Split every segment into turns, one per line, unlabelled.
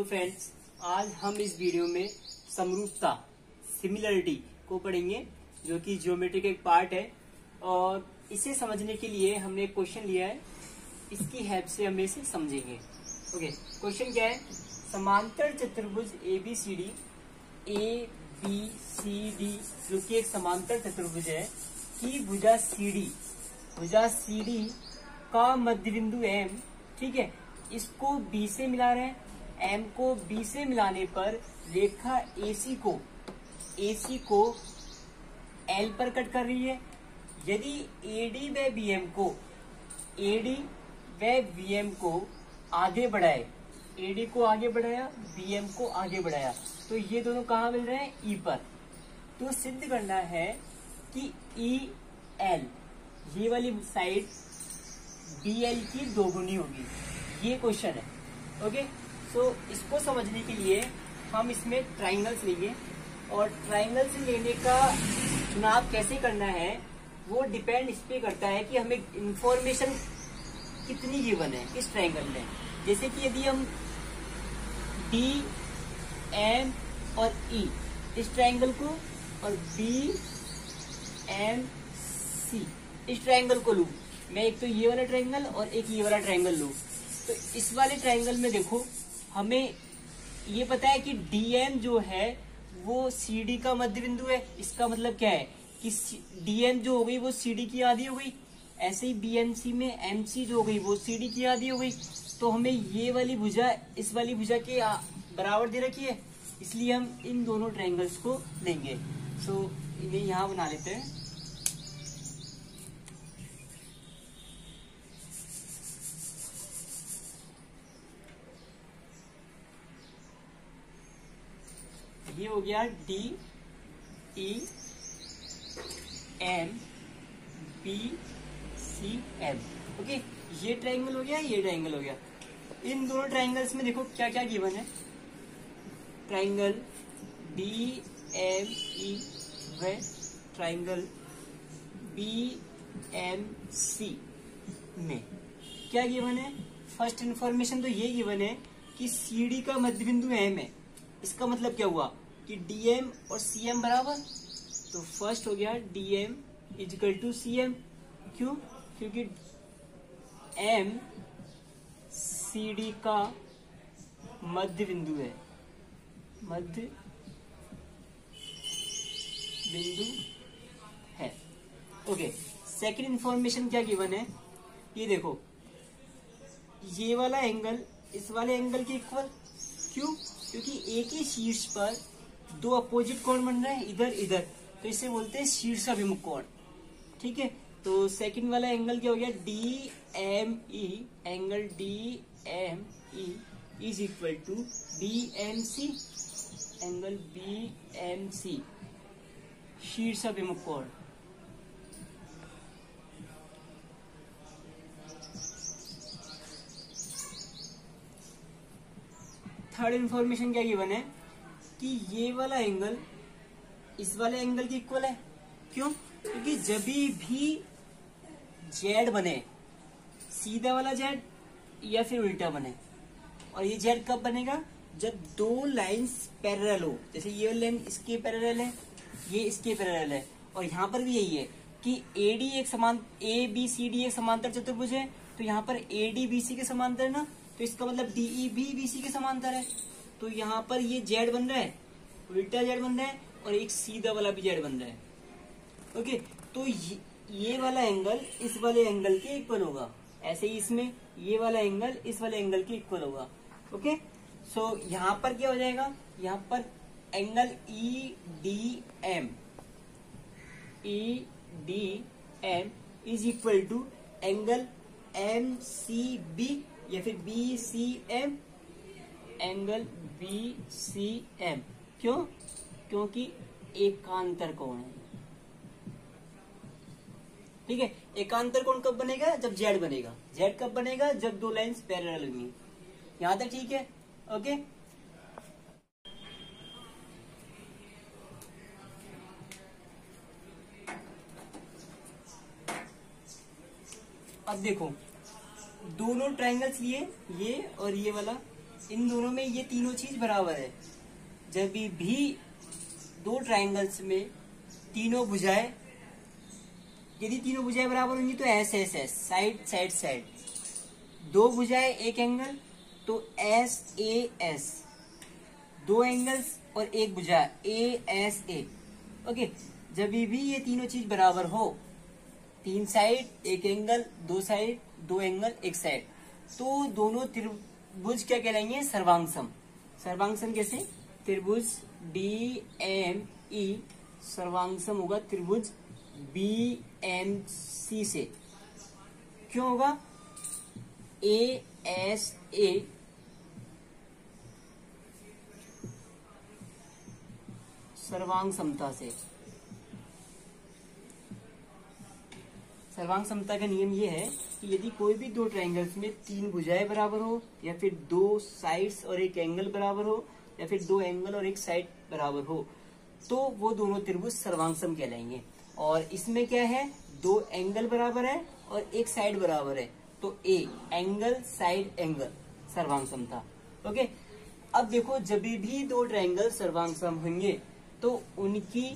Hello friends, आज हम इस वीडियो में समरूपता सिमिलरिटी को पढ़ेंगे जो कि ज्योमेट्री का एक पार्ट है। और इसे समझने के लिए हमने एक क्वेश्चन लिया है, इसकी हेल्प से हम इसे समझेंगे। ओके, क्वेश्चन क्या है? समांतर चतुर्भुज ABCD ABCD जो कि एक समांतर चतुर्भुज है कि भुजा CD का मध्य बिंदु M, ठीक है, इसको B से मिला रहे हैं। M को B से मिलाने पर रेखा AC को L पर कट कर रही है। यदि AD व BM को आगे बढ़ाए, AD को आगे बढ़ाया, BM को आगे बढ़ाया, तो ये दोनों कहाँ मिल रहे हैं? E पर। तो सिद्ध करना है कि EL ये वाली साइड BL की दोगुनी होगी। ये क्वेश्चन है। ओके, सो इसको समझने के लिए हम इसमें ट्राइंगल्स लेंगे, और ट्राइंगल्स लेने का चुनाव कैसे करना है वो डिपेंड इस पे करता है कि हमें इंफॉर्मेशन कितनी गिवन है इस ट्राइंगल में। जैसे कि यदि हम D, M और E इस ट्राइंगल को और B, M, C इस ट्राइंगल को लूं, मैं एक तो ये वाला ट्राइंगल और एक ये वाला ट्राइंगल लूं, तो इस वाले ट्राइंगल में देखो हमें ये पता है कि DM जो है वो CD का मध्य बिंदु है। इसका मतलब क्या है कि DM जो हो गई वो CD की आधी हो गई। ऐसे ही BMC में MC जो हो गई वो CD की आधी हो गई। तो हमें ये वाली भुजा इस वाली भुजा के बराबर दे रखी है, इसलिए हम इन दोनों ट्राइंगल्स को लेंगे। सो इन्हें यहाँ बना लेते हैं। ये हो गया DEM BCM। ओके, ये ट्राइंगल हो गया, ये ट्राइंगल हो गया। इन दोनों ट्राइंगल्स में देखो क्या क्या गिवन है। ट्राइंगल DME व ट्राइंगल BMC में क्या गिवन है? फर्स्ट इंफॉर्मेशन तो ये गिवन है कि CD का मध्य बिंदु M है। इसका मतलब क्या हुआ कि DM और CM बराबर। तो फर्स्ट हो गया DM इजिकल टू CM। क्यों? क्योंकि M CD का मध्य बिंदु है, मध्य बिंदु है। ओके, सेकंड इंफॉर्मेशन क्या गिवन है? ये देखो, ये वाला एंगल इस वाले एंगल के इक्वल। क्यों? क्योंकि एक ही शीर्ष पर दो अपोजिट कोण बन रहे हैं, इधर इधर, तो इसे बोलते हैं शीर्षाभिमुख कोण। ठीक है, तो सेकंड वाला एंगल क्या हो गया? DME, angle DME is equal to BMC, angle BMC शीर्षाभिमुख कोण। थर्ड इंफॉर्मेशन क्या गिवन है कि ये वाला एंगल इस वाले एंगल के इक्वल है। क्यों? क्योंकि जब भी जेड बने, सीधा वाला जेड या फिर उल्टा बने, और ये जेड कब बनेगा? जब दो लाइंस पैरेलल हो। जैसे ये लाइन इसके पैरेलल है, ये इसके पैरेलल है, और यहाँ पर भी यही है कि AD एक समान ABCD एक समांतर चतुर्भुज है, तो यहाँ पर AD BC के समांतर है ना, तो इसका मतलब DE भी BC के समांतर है। तो यहाँ पर ये जेड बन रहा है, उल्टा जेड बन रहा है, और एक सीधा वाला भी जेड बन रहा है। ओके, तो ये वाला एंगल इस वाले एंगल के इक्वल होगा। ऐसे ही इसमें ये वाला एंगल इस वाले एंगल के इक्वल होगा। ओके, सो यहाँ पर क्या हो जाएगा? यहाँ पर angle EDM is equal to angle MCB या फिर BCM, एंगल BCM। क्यों? क्योंकि एकांतर कोण है। ठीक है, एकांतर कोण कब बनेगा? जब जेड बनेगा। जेड कब बनेगा? जब दो लाइंस पैरेलल होंगी। यहां तक ठीक है? ओके, अब देखो दोनों ट्राइंगल्स लिए, ये और ये वाला इन दोनों में ये तीनों चीज बराबर है। जब भी दो ट्राइंगल्स में तीनों भुजाएं, यदि तीनों भुजाएं बराबर होंगी तो S S S, side side side, दो भुजाएं एक एंगल तो एस ए एस, दो एंगल्स और एक भुजा ए एस ए। ओके, जब भी ये तीनों चीज बराबर हो, तीन साइड एक एंगल, दो साइड दो एंगल एक साइड, तो दोनों त्रिभुज क्या कहलाएंगे? सर्वांगसम। सर्वांगसम कैसे? त्रिभुज डी एम ई सर्वांगसम होगा त्रिभुज बी एम सी से। क्यों होगा? ए एस ए सर्वांग समता से। सर्वांग समता का नियम ये है कि यदि कोई भी दो ट्रायंगल्स में तीन भुजाएं बराबर हो, या फिर दो साइड्स और एक एंगल बराबर हो, या फिर दो एंगल और एक साइड बराबर हो, तो वो दोनों त्रिभुज सर्वांगसम कहलाएंगे। और इसमें क्या है? दो एंगल बराबर है और एक साइड बराबर है, तो ए एंगल साइड एंगल सर्वांगसम था। ओके, अब देखो जब भी दो ट्रायंगल सर्वांगसम होंगे तो उनकी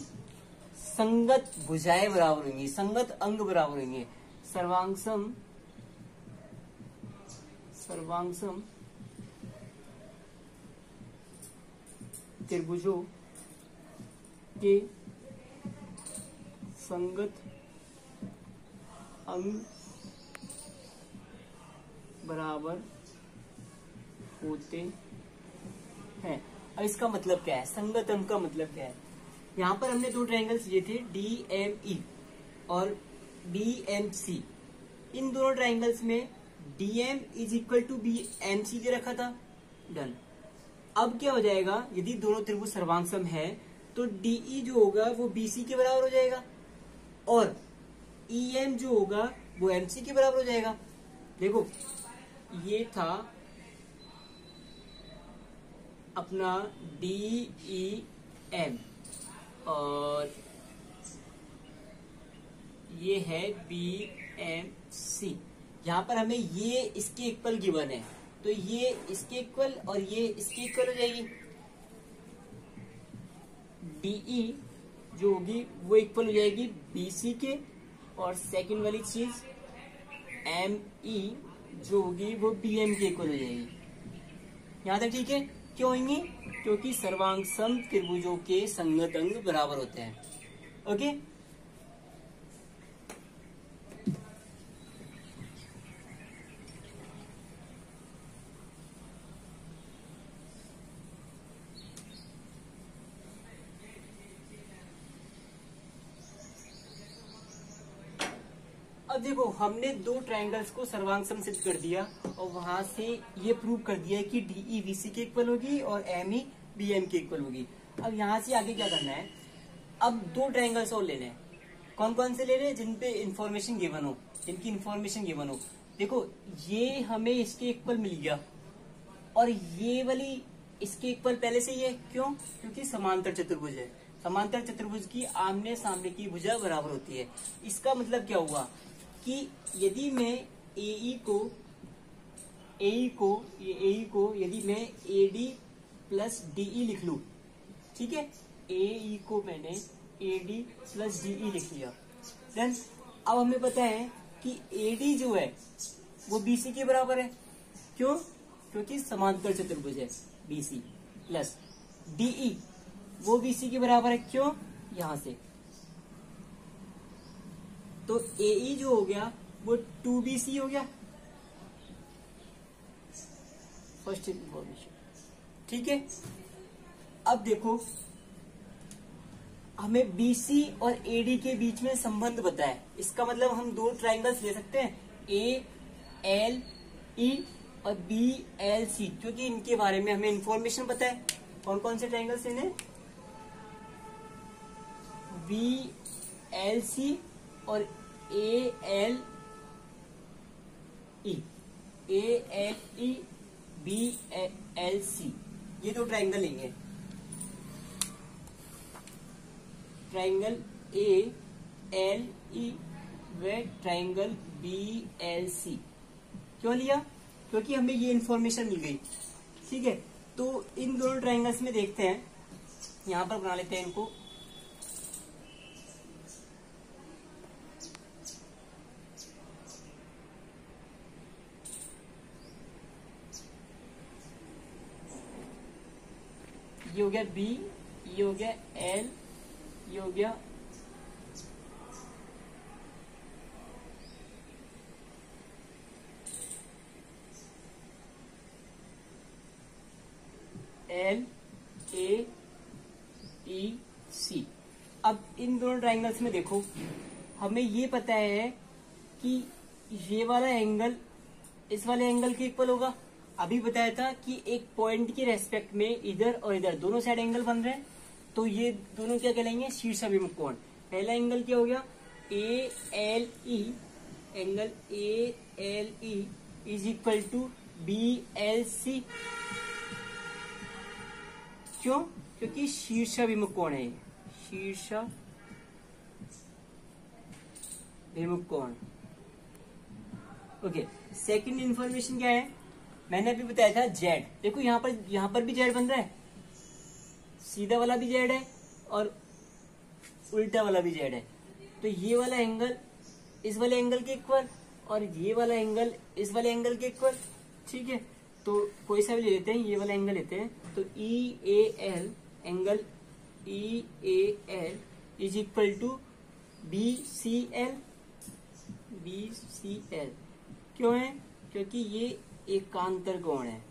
संगत भुजाएं बराबर होंगी, संगत अंग बराबर होंगे। सर्वांगसम सर्वांगसम त्रिभुजों के संगत अंग बराबर होते हैं। अब इसका मतलब क्या है? संगत अंग का मतलब क्या है? यहाँ पर हमने दो ट्रायंगल्स लिए थे डी एम ई और बी एम सी। इन दोनों ट्रायंगल्स में D M is equal to B M C दे रखा था। डन। अब क्या हो जाएगा? यदि दोनों त्रिभुज सर्वांगसम है तो डीई जो होगा वो बीसी के बराबर हो जाएगा और ईएम जो होगा वो एमसी के बराबर हो जाएगा। देखो ये था अपना डी एम और ये है बी एम सी। यहां पर हमें ये इसके इक्वल गिवन है, तो ये इसके इक्वल और ये इसके इक्वल हो जाएगी। डीई जो होगी वो इक्वल हो जाएगी बीसी के, और सेकंड वाली चीज एम ई जो होगी वो बीएम के इक्वल हो जाएगी। यहां तक ठीक है? क्यों होंगी? क्योंकि सर्वांगसम त्रिभुजों के संगत अंग बराबर होते हैं। ओके, अब देखो हमने दो ट्रायंगल्स को सर्वांगसम सिद्ध कर दिया और वहां से ये प्रूव कर दिया कि डीई बीसी के इक्वल होगी और एमई बीएम के इक्वल होगी। अब यहाँ से आगे क्या करना है? अब दो ट्रायंगल्स और लेने हैं। कौन कौन से ले रहे हैं? जिनपे इंफॉर्मेशन गिवन हो, जिनकी इंफॉर्मेशन गिवन हो। देखो ये हमें इसके इक्वल मिल गया और ये वाली इसके इक्वल पहले से ही है। क्यों? क्योंकि समांतर चतुर्भुज है। समांतर चतुर्भुज की आमने सामने की भुजा बराबर होती है। इसका मतलब क्या हुआ कि यदि मैं एई को यदि मैं एडी प्लस डीई लिख लू, ठीक है, एई को मैंने एडी प्लस डीई लिख लिया, देन अब हमें पता है कि एडी जो है वो बीसी के बराबर है। क्यों? क्योंकि समांतर चतुर्भुज है बीसी, प्लस डीई वो बीसी के बराबर है। क्यों? यहां से तो एई जो हो गया वो 2BC हो गया, फर्स्ट इंफॉर्मेशन। ठीक है, अब देखो हमें BC और AD के बीच में संबंध पता है। इसका मतलब हम दो ट्रायंगल्स ले सकते हैं ALE और BLC, क्योंकि इनके बारे में हमें इंफॉर्मेशन पता है। कौन कौन से ट्रायंगल्स लेने? BLC और ALE, BLC, ये दो ट्रायंगल लेंगे। ट्रायंगल ALE व ट्रायंगल BLC। क्यों लिया? क्योंकि हमें ये इंफॉर्मेशन मिल गई ठीक है, तो इन दोनों ट्राइंगल्स में देखते हैं, यहां पर बना लेते हैं इनको। ये हो गया बी, ये हो गया एल, ये हो गया एल, ए, ई, सी। अब इन दोनों ट्राइंगल्स में देखो, हमें ये पता है कि ये वाला एंगल इस वाले एंगल के इक्वल होगा। अभी बताया था कि एक पॉइंट के रेस्पेक्ट में इधर और इधर दोनों साइड एंगल बन रहे हैं, तो ये दोनों क्या कहलाएंगे, शीर्षाभिमुख कोण। पहला एंगल क्या हो गया, A L E, angle A L E is equal to B L C. क्यों? क्योंकि शीर्षाभिमुख कोण है, शीर्षाभिमुख कोण। ओके, सेकंड इंफॉर्मेशन क्या है, मैंने अभी बताया था जेड। देखो यहां पर भी जेड बन रहा है, सीधा वाला भी जेड है और उल्टा वाला भी जेड है। तो ये वाला एंगल इस वाले एंगल के इक्वल और ये वाला एंगल इस वाले एंगल के इक्वल। ठीक है, तो कोई सा भी ले लेते हैं, ये वाला एंगल लेते हैं, तो E A L, angle E A L is equal to B C L, B C L. क्यों है? क्योंकि ये एकांतर कोण है।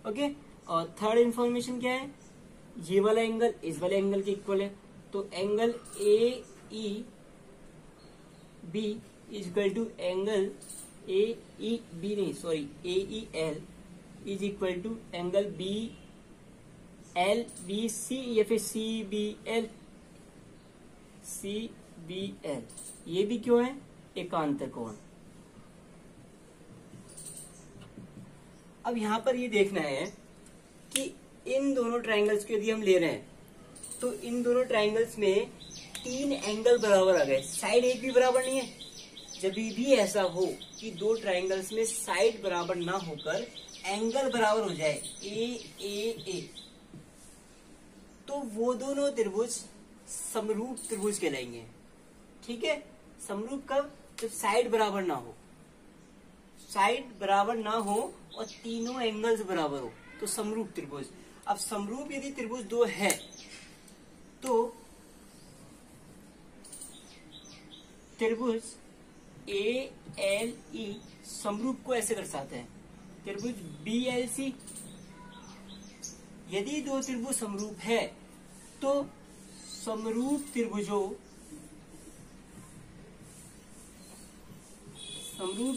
ओके, और थर्ड इंफॉर्मेशन क्या है, ये वाला एंगल इस वाले एंगल के इक्वल है, तो angle A E B is equal to angle A E B, नहीं sorry, A E L is equal to angle B L B C, या फिर C B L, C B L. ये भी क्यों है? एकांतर कोण। अब यहां पर ये देखना है कि इन दोनों ट्राइंगल्स को यदि हम ले रहे हैं, तो इन दोनों ट्राइंगल्स में 3 एंगल बराबर आ गए, साइड एक भी बराबर नहीं है। जब भी ऐसा हो कि दो ट्राइंगल्स में साइड बराबर ना होकर एंगल बराबर हो जाए, ए, तो वो दोनों त्रिभुज समरूप त्रिभुज कहलाएंगे। ठीक है, समरूप कब? जब साइड बराबर ना हो, साइड बराबर ना हो और तीनों एंगल्स बराबर हो, तो समरूप त्रिभुज। अब समरूप यदि त्रिभुज दो है, तो त्रिभुज ए एल ई समरूप को ऐसे दर्शाते हैं, त्रिभुज बी एल सी। यदि दो त्रिभुज समरूप है, तो समरूप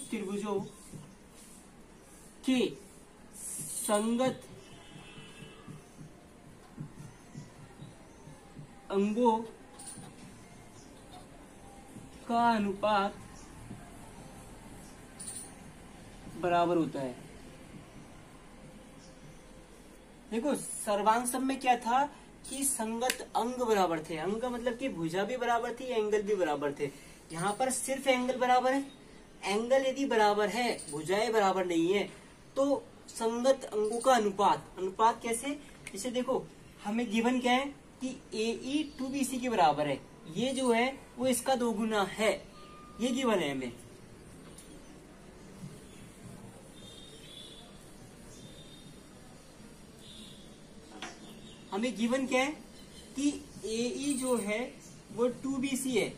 त्रिभुजों के संगत अंगों का अनुपात बराबर होता है। देखो सर्वांग सम में क्या था कि संगत अंग बराबर थे, अंग मतलब कि भुजा भी बराबर थी, एंगल भी बराबर थे। यहाँ पर सिर्फ एंगल बराबर है। एंगल यदि बराबर है, भुजाएं बराबर नहीं है, तो संगत अंगों का अनुपात कैसे? जैसे देखो हमें गिवन क्या है कि AE 2BC के बराबर है, ये जो है वो इसका 2 गुना है, ये गिवन है हमें। हमें गिवन क्या है कि AE जो है वो 2BC है,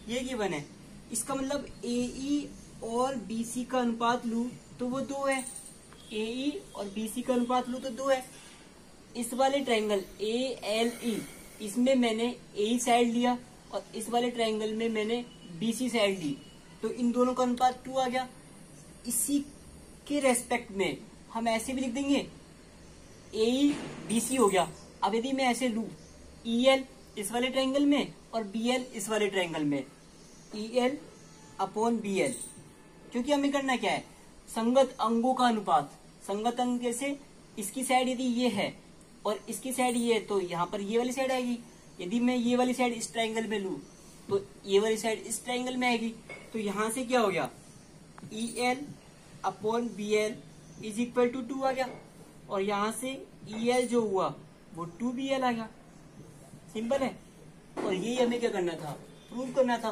ये गिवन है। इसका मतलब AE और BC का अनुपात लूं तो वो 2 है, AE और BC का अनुपात लूं तो 2 है। इस वाले ट्रायंगल ALE, इसमें मैंने AE साइड लिया और इस वाले ट्रायंगल में मैंने BC साइड ली, तो इन दोनों का अनुपात 2 आ गया। इसी के रेस्पेक्ट में हम ऐसे भी लिख देंगे, AE BC हो गया। अब यदि मैं ऐसे लूं, EL इस वाले ट्रायंगल में और BL इस वाले ट्रायंगल में, EL अपॉन BL, क्योंकि हमें करना क्या है, संगत अंगों का अनुपात। संगत अंग जैसे इसकी साइड यदि ये है और इसकी साइड ये है, तो यहाँ पर ये वाली साइड आएगी। यदि मैं ये वाली साइड इस ट्रायंगल में लूं, तो ये वाली साइड इस ट्रायंगल में आएगी। तो यहां से क्या हो गया, EL upon B L is equal to 2 आ गया, और यहां से ई एल जो हुआ वो 2BL आ गया। सिंपल है। और यही हमें क्या करना था, प्रूव करना था।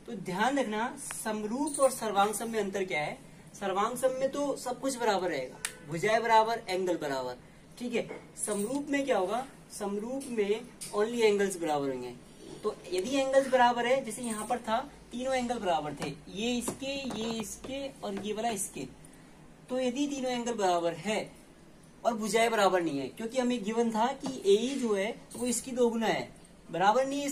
तो ध्यान रखना समरूप और सर्वांग सम में अंतर क्या है। सर्वांग सम में तो सब कुछ बराबर रहेगा, भुजाएं बराबर, एंगल बराबर, ठीक है। समरूप में क्या होगा, समरूप में ओनली एंगल्स बराबर होंगे। तो यदि एंगल्स बराबर है, जैसे यहाँ पर था तीनों एंगल बराबर थे, ये इसके और ये वाला इसके, तो यदि तीनों एंगल बराबर है और भुजाएं बराबर नहीं है, क्योंकि हमें गिवन था कि ए जो है वो इसकी 2 गुना है, बराबर नहीं है।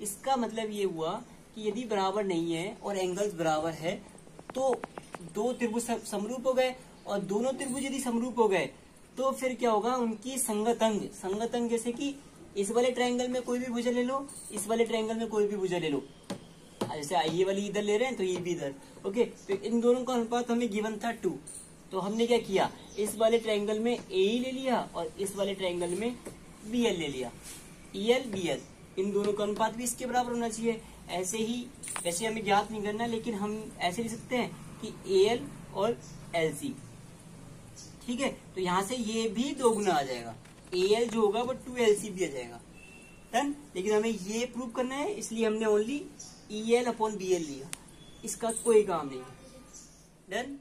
इसका मतलब ये हुआ कि यदि बराबर नहीं है और एंगल्स बराबर है तो दो त्रिभुज समरूप हो गए, और दोनों त्रिभुज यदि समरूप हो गए तो फिर क्या होगा, उनकी संगत अंग जैसे कि इस वाले ट्रायंगल में कोई भी भुजा ले लो, इस वाले ट्रायंगल में कोई भी भुजा ले लो, जैसे ये वाली इधर ले रहे हैं तो ये भी इधर, ओके। तो इन दोनों का अनुपात हमें गिवन था 2, तो हमने क्या किया, इस वाले ट्रायंगल में ए ले लिया और इस वाले ट्रायंगल में BL ले लिया। EL BL इन दोनों का अनुपात भी इसके बराबर होना चाहिए। ऐसे ही, वैसे हमें ज्ञात नहीं करना, लेकिन हम ऐसे लिख सकते हैं कि AL और LC, ठीक है। तो यहां से ये भी 2 गुना आ जाएगा, AL जो होगा वो 2LC भी आ जाएगा, डन। लेकिन हमें ये प्रूव करना है, इसलिए हमने ओनली EL अपॉन BL लिया, इसका कोई काम नहीं है, डन।